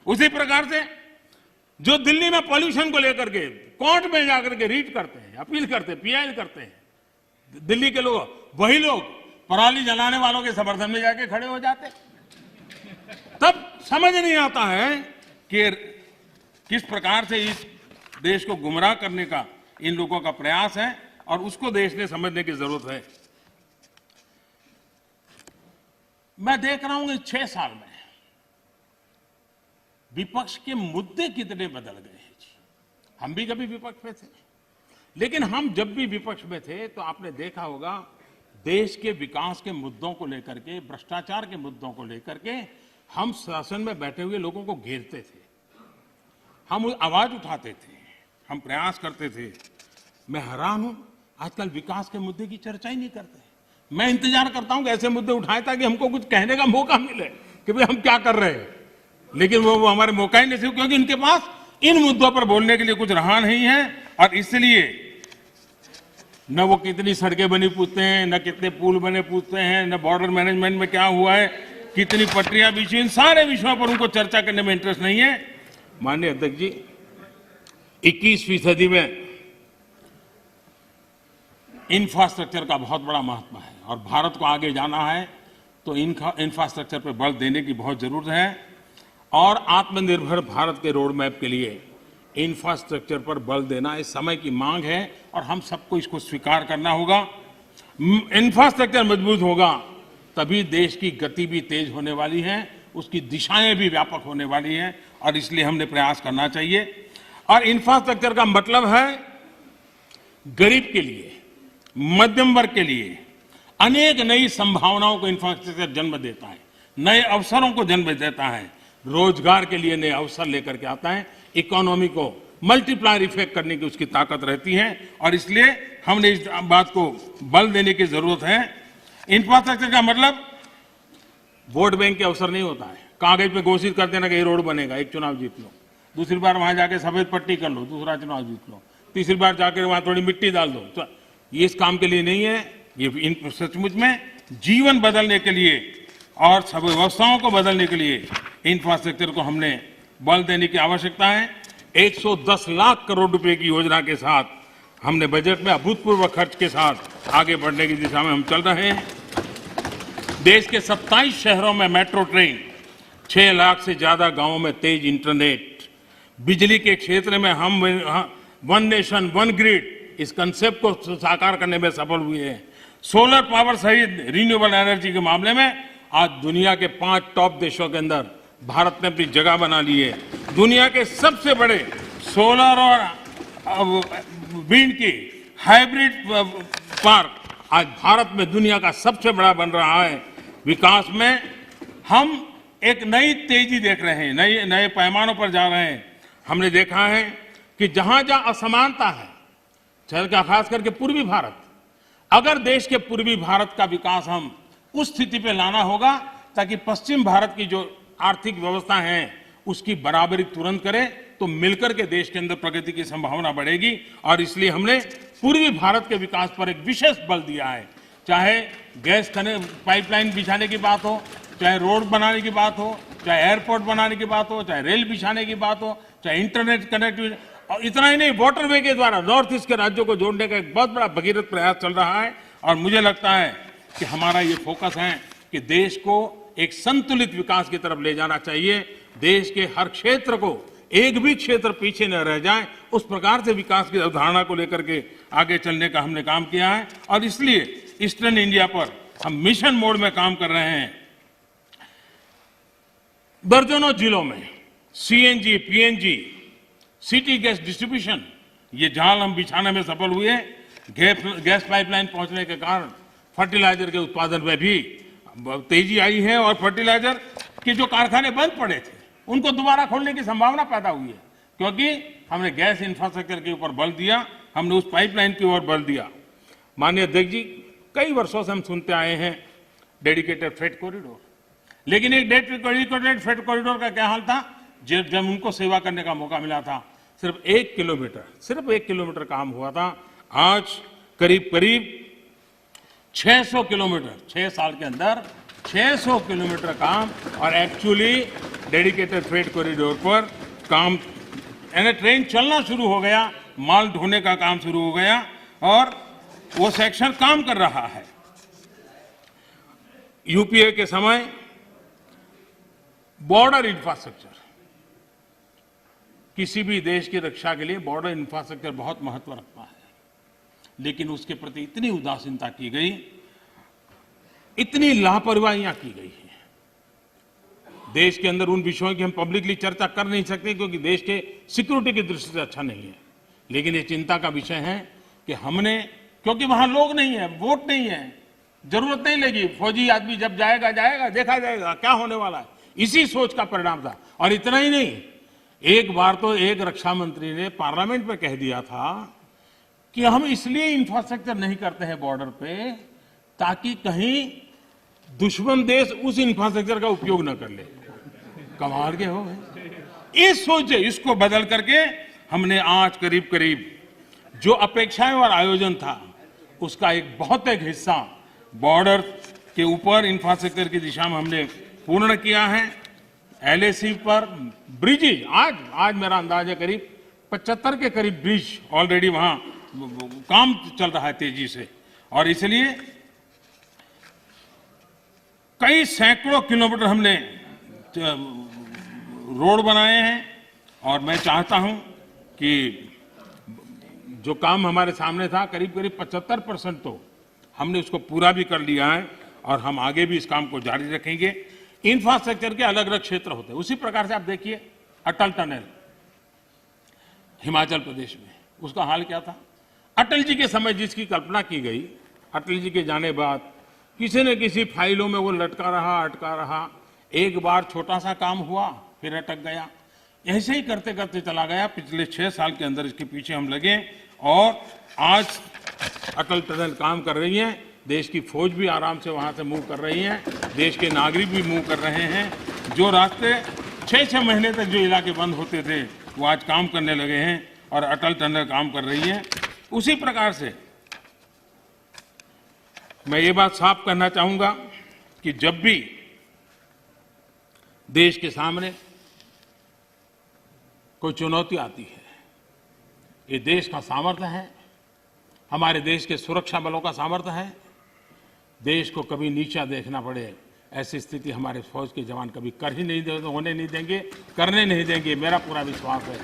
उसी प्रकार से जो दिल्ली में पॉल्यूशन को लेकर के कोर्ट में जाकर के रीट करते हैं, अपील करते हैं, पीआई करते हैं, दिल्ली के लोग, वही लोग पराली जलाने वालों के समर्थन में जाके खड़े हो जाते। तब समझ नहीं आता है कि किस प्रकार से इस देश को गुमराह करने का इन लोगों का प्रयास है, और उसको देश ने समझने की जरूरत है। मैं देख रहा हूं कि 6 साल में विपक्ष के मुद्दे कितने बदल गए हैं जी। हम भी कभी विपक्ष में थे, लेकिन हम जब भी विपक्ष में थे तो आपने देखा होगा देश के विकास के मुद्दों को लेकर के, भ्रष्टाचार के मुद्दों को लेकर के हम शासन में बैठे हुए लोगों को घेरते थे, हम आवाज उठाते थे, हम प्रयास करते थे। मैं हैरान हूं, आजकल विकास के मुद्दे की चर्चा ही नहीं करते। मैं इंतजार करता हूं कि ऐसे मुद्दे उठाए ताकि हमको कुछ कहने का मौका मिले कि भाई हम क्या कर रहे हैं, लेकिन वो हमारे मौका ही नहीं, क्योंकि उनके पास इन मुद्दों पर बोलने के लिए कुछ रहा नहीं है। और इसलिए न वो कितनी सड़कें बनी पूछते हैं, न कितने पुल बने पूछते हैं, न बॉर्डर मैनेजमेंट में क्या हुआ है, कितनी पटरियां बिछी, इन सारे विषयों पर उनको चर्चा करने में इंटरेस्ट नहीं है। माननीय अध्यक्ष जी, 21वीं सदी में इंफ्रास्ट्रक्चर का बहुत बड़ा महत्व है, और भारत को आगे जाना है तो इंफ्रास्ट्रक्चर पर बल देने की बहुत जरूरत है। और आत्मनिर्भर भारत के रोड मैप के लिए इंफ्रास्ट्रक्चर पर बल देना इस समय की मांग है, और हम सबको इसको स्वीकार करना होगा। इंफ्रास्ट्रक्चर मजबूत होगा तभी देश की गति भी तेज होने वाली है, उसकी दिशाएं भी व्यापक होने वाली हैं, और इसलिए हमने प्रयास करना चाहिए। और इंफ्रास्ट्रक्चर का मतलब है गरीब के लिए, मध्यम वर्ग के लिए अनेक नई संभावनाओं को इंफ्रास्ट्रक्चर जन्म देता है, नए अवसरों को जन्म देता है, रोजगार के लिए नए अवसर लेकर के आता है, इकोनॉमी को मल्टीप्लायर इफेक्ट करने की उसकी ताकत रहती है, और इसलिए हमने इस बात को बल देने की जरूरत है। इंफ्रास्ट्रक्चर का मतलब वोट बैंक के अवसर नहीं होता है, कागज पे घोषित कर देना कि ये रोड बनेगा, एक चुनाव जीत लो, दूसरी बार वहां जाके सफेद पट्टी कर लो, दूसरा चुनाव जीत लो, तीसरी बार जाकर वहां थोड़ी मिट्टी डाल दो। तो ये इस काम के लिए नहीं है, ये सचमुच में जीवन बदलने के लिए और सब व्यवस्थाओं को बदलने के लिए इंफ्रास्ट्रक्चर को हमने बल देने की आवश्यकता है। 110 लाख करोड़ रुपए की योजना के साथ हमने बजट में अभूतपूर्व खर्च के साथ आगे बढ़ने की दिशा में हम चल रहे हैं। देश के 27 शहरों में मेट्रो ट्रेन, 6 लाख से ज्यादा गांवों में तेज इंटरनेट, बिजली के क्षेत्र में हम वन नेशन वन ग्रिड इस कंसेप्ट को साकार करने में सफल हुए हैं। सोलर पावर सहित रिन्यूएबल एनर्जी के मामले में आज दुनिया के 5 टॉप देशों के अंदर भारत ने अपनी जगह बना ली है। दुनिया के सबसे बड़े सोलर और विंड की हाइब्रिड पार्क आज भारत में दुनिया का सबसे बड़ा बन रहा है। विकास में हम एक नई तेजी देख रहे हैं, नए पैमानों पर जा रहे हैं। हमने देखा है कि जहां जहां असमानता है, चाहे खास करके पूर्वी भारत, अगर देश के पूर्वी भारत का विकास हम उस स्थिति पे लाना होगा ताकि पश्चिम भारत की जो आर्थिक व्यवस्था है उसकी बराबरी तुरंत करे, तो मिलकर के देश के अंदर प्रगति की संभावना बढ़ेगी। और इसलिए हमने पूर्वी भारत के विकास पर एक विशेष बल दिया है। चाहे गैस पाइपलाइन बिछाने की बात हो, चाहे रोड बनाने की बात हो, चाहे एयरपोर्ट बनाने की बात हो, चाहे रेल बिछाने की बात हो, चाहे इंटरनेट कनेक्टिविटी, और इतना ही नहीं, वाटरवे के द्वारा नॉर्थ ईस्ट के राज्यों को जोड़ने का एक बहुत बड़ा भगीरथ प्रयास चल रहा है। और मुझे लगता है कि हमारा ये फोकस है कि देश को एक संतुलित विकास की तरफ ले जाना चाहिए। देश के हर क्षेत्र को, एक भी क्षेत्र पीछे न रह जाए, उस प्रकार से विकास की अवधारणा को लेकर के आगे चलने का हमने काम किया है। और इसलिए ईस्टर्न इंडिया पर हम मिशन मोड में काम कर रहे हैं। दर्जनों जिलों में CNG, PNG, city gas distribution, ये जाल हम बिछाने में सफल हुए। गैस पाइपलाइन पहुंचने के कारण फर्टिलाइजर के उत्पादन में भी तेजी आई है और फर्टिलाइजर के जो कारखाने बंद पड़े थे उनको दोबारा खोलने की संभावना पैदा हुई है, क्योंकि हमने गैस इंफ्रास्ट्रक्चर के ऊपर बल दिया, हमने उस पाइपलाइन की ओर बल दिया। माननीय अध्यक्ष जी, कई वर्षों से हम सुनते आए हैं डेडिकेटेड फ्रेट कॉरिडोर, लेकिन एक डेडिकेटेड फ्रेट कॉरिडोर का क्या हाल था जब उनको सेवा करने का मौका मिला था। सिर्फ 1 किलोमीटर काम हुआ था। आज करीब 600 किलोमीटर, 6 साल के अंदर 600 किलोमीटर काम, और एक्चुअली डेडिकेटेड फ्रेट कॉरिडोर पर काम, यानी ट्रेन चलना शुरू हो गया, माल ढोने का काम शुरू हो गया और वो सेक्शन काम कर रहा है। यूपीए के समय बॉर्डर इंफ्रास्ट्रक्चर, किसी भी देश की रक्षा के लिए बॉर्डर इंफ्रास्ट्रक्चर बहुत महत्व रखता है, लेकिन उसके प्रति इतनी उदासीनता की गई, इतनी लापरवाहियां की गई है। देश के अंदर उन विषयों की हम पब्लिकली चर्चा कर नहीं सकते क्योंकि देश के सिक्योरिटी की दृष्टि से अच्छा नहीं है, लेकिन ये चिंता का विषय है कि हमने, क्योंकि वहां लोग नहीं है, वोट नहीं है, जरूरत नहीं लगी, फौजी आदमी जब जाएगा देखा जाएगा क्या होने वाला है, इसी सोच का परिणाम था। और इतना ही नहीं, एक बार तो एक रक्षा मंत्री ने पार्लियामेंट में कह दिया था कि हम इसलिए इंफ्रास्ट्रक्चर नहीं करते हैं बॉर्डर पे ताकि कहीं दुश्मन देश उस इंफ्रास्ट्रक्चर का उपयोग न कर ले। कमाल के हो गए। इस सोच, इसको बदल करके हमने आज करीब करीब जो अपेक्षाएं और आयोजन था उसका एक बहुत एक हिस्सा बॉर्डर के ऊपर इंफ्रास्ट्रक्चर की दिशा में हमने पूर्ण किया है। एलएसी पर ब्रिजेज, आज मेरा अंदाज है करीब 75 के करीब ब्रिज ऑलरेडी वहां काम चल रहा है तेजी से, और इसलिए कई सैकड़ों किलोमीटर हमने रोड बनाए हैं। और मैं चाहता हूं कि जो काम हमारे सामने था करीब 75% तो हमने उसको पूरा भी कर लिया है और हम आगे भी इस काम को जारी रखेंगे। इंफ्रास्ट्रक्चर के अलग अलग क्षेत्र होते हैं, उसी प्रकार से आप देखिए अटल टनल हिमाचल प्रदेश में, उसका हाल क्या था। अटल जी के समय जिसकी कल्पना की गई, अटल जी के जाने बाद किसी न किसी फाइलों में वो लटका रहा, एक बार छोटा सा काम हुआ फिर अटक गया, ऐसे ही करते करते चला गया। पिछले 6 साल के अंदर इसके पीछे हम लगे और आज अटल टनल काम कर रही है। देश की फौज भी आराम से वहां से मूव कर रही है, देश के नागरिक भी मूव कर रहे हैं। जो रास्ते 6-6 महीने तक जो इलाके बंद होते थे वो आज काम करने लगे हैं और अटल टनल काम कर रही है। उसी प्रकार से मैं ये बात साफ करना चाहूंगा कि जब भी देश के सामने कोई चुनौती आती है, ये देश का सामर्थ्य है, हमारे देश के सुरक्षा बलों का सामर्थ्य है। देश को कभी नीचा देखना पड़े ऐसी स्थिति हमारे फौज के जवान कभी कर ही नहीं होने नहीं देंगे, करने नहीं देंगे, मेरा पूरा विश्वास है।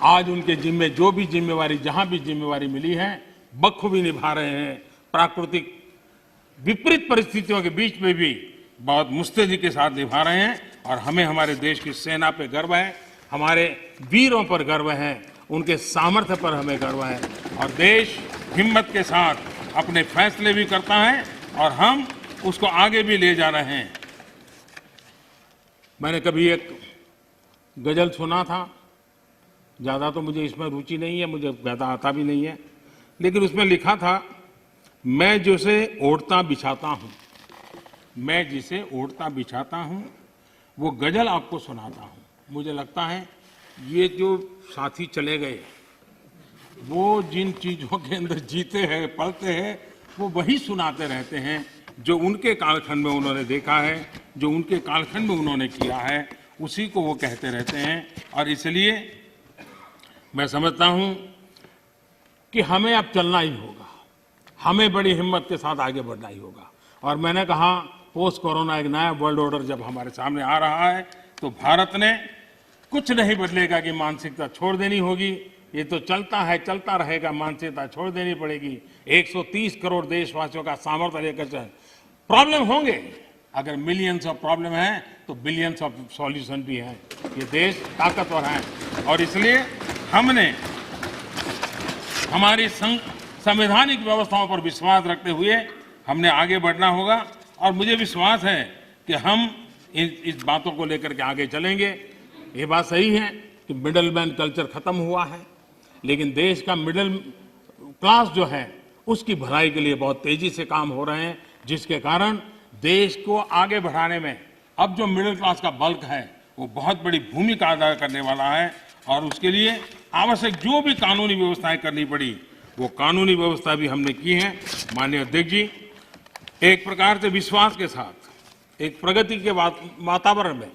आज उनके जिम्मे जो भी जिम्मेवारी, जहां भी जिम्मेवारी मिली है, बखूबी निभा रहे हैं। प्राकृतिक विपरीत परिस्थितियों के बीच में भी बहुत मुस्तैदी के साथ निभा रहे हैं और हमें हमारे देश की सेना पे गर्व है, हमारे वीरों पर गर्व है, उनके सामर्थ्य पर हमें गर्व है और देश हिम्मत के साथ अपने फैसले भी करता है और हम उसको आगे भी ले जा रहे हैं। मैंने कभी एक गजल सुना था, ज़्यादा तो मुझे इसमें रुचि नहीं है, मुझे ज़्यादा आता भी नहीं है, लेकिन उसमें लिखा था, मैं जिसे ओढ़ता बिछाता हूँ, मैं जिसे ओढ़ता बिछाता हूँ, वो गजल आपको सुनाता हूँ। मुझे लगता है ये जो साथी चले गए, वो जिन चीज़ों के अंदर जीते हैं, पलते हैं, वो वही सुनाते रहते हैं जो उनके कालखंड में उन्होंने देखा है, जो उनके कालखंड में उन्होंने किया है, उसी को वो कहते रहते हैं। और इसलिए मैं समझता हूँ कि हमें अब चलना ही होगा, हमें बड़ी हिम्मत के साथ आगे बढ़ना ही होगा। और मैंने कहा, पोस्ट कोरोना एक नया वर्ल्ड ऑर्डर जब हमारे सामने आ रहा है, तो भारत ने कुछ नहीं बदलेगा कि मानसिकता छोड़ देनी होगी। ये तो चलता है, चलता रहेगा, मानसिकता छोड़ देनी पड़ेगी। 130 करोड़ देशवासियों का सामर्थ्य लेकर चल। प्रॉब्लम होंगे, अगर मिलियंस ऑफ प्रॉब्लम है तो बिलियंस ऑफ सॉल्यूशन भी है। ये देश ताकतवर है और इसलिए हमने हमारी संवैधानिक व्यवस्थाओं पर विश्वास रखते हुए हमने आगे बढ़ना होगा। और मुझे विश्वास है कि हम इस बातों को लेकर के आगे चलेंगे। ये बात सही है कि मिडल मैन कल्चर खत्म हुआ है, लेकिन देश का मिडिल क्लास जो है उसकी भलाई के लिए बहुत तेजी से काम हो रहे हैं, जिसके कारण देश को आगे बढ़ाने में अब जो मिडिल क्लास का बल्क है वो बहुत बड़ी भूमिका अदा करने वाला है। और उसके लिए आवश्यक जो भी कानूनी व्यवस्थाएं करनी पड़ी, वो कानूनी व्यवस्था भी हमने की है। माननीय अध्यक्ष जी, एक प्रकार से विश्वास के साथ एक प्रगति के वातावरण में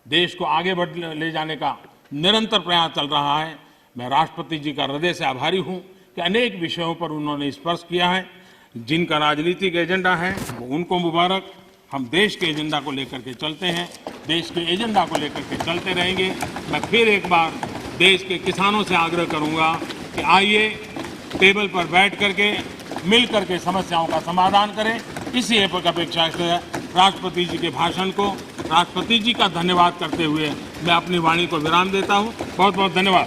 देश को आगे ले जाने का निरंतर प्रयास चल रहा है। मैं राष्ट्रपति जी का हृदय से आभारी हूं कि अनेक विषयों पर उन्होंने स्पर्श किया है। जिनका राजनीतिक एजेंडा है वो उनको मुबारक। हम देश के एजेंडा को लेकर के चलते हैं, देश के एजेंडा को लेकर के चलते रहेंगे। मैं फिर एक बार देश के किसानों से आग्रह करूंगा कि आइए टेबल पर बैठ करके मिल करके समस्याओं का समाधान करें। इसी अपेक्षा से राष्ट्रपति जी के भाषण को राष्ट्रपति जी का धन्यवाद करते हुए मैं अपनी वाणी को विराम देता हूं। बहुत बहुत धन्यवाद।